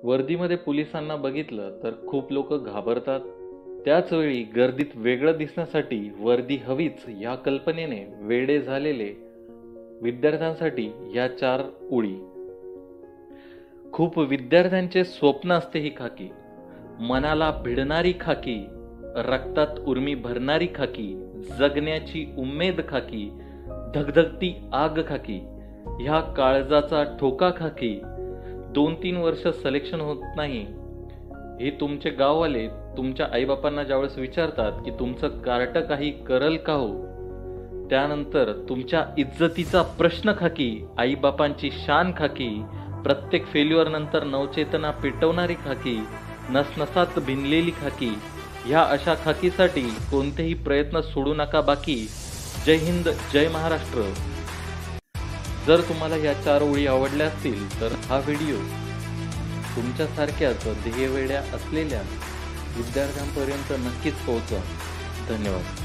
वर्दीमध्ये पोलिसांना बघितलं तर खूप लोक घाबरतात. त्याच वेळी गर्दीत वेगळं दिसण्यासाठी वर्दी हवीच या कल्पनेने वेडे झालेले विद्यार्थ्यांसाठी या 4 ओळी. खूप विद्यार्थ्यांचे स्वप्न असते ही खाकी, मनाला भिडणारी खाकी, रक्तात उर्मी भरणारी खाकी, जगण्याची उमेद खाकी, धगधगती आग खाकी, ह्या काळजाचा ठोका खाकी. 2-3 वर्ष सिलेक्शन होत नाही हे तुमचे गाववाले तुमच्या आईबापांना ज्यावेळेस विचारतात की तुमचं कार्ट काही करल का हो, त्यानंतर तुमच्या इज्जतीचा प्रश्न खाकी, आईबापांची शान खाकी, प्रत्येक फेल्युअर नंतर नवचेतना पेटवणारी खाकी, नसनसात भिनलेली खाकी, ह्या अशा खाकीसाठी कोणतेही प्रयत्न सोडू नका बाकी. जय हिंद, जय महाराष्ट्र. जर तुम्हाला या 4 ओळी आवडल्या असतील तर हा व्हिडिओ तुमच्यासारख्याच ध्येयवेड्या असलेल्या विद्यार्थ्यांपर्यंत नक्कीच पोहोचवा. धन्यवाद.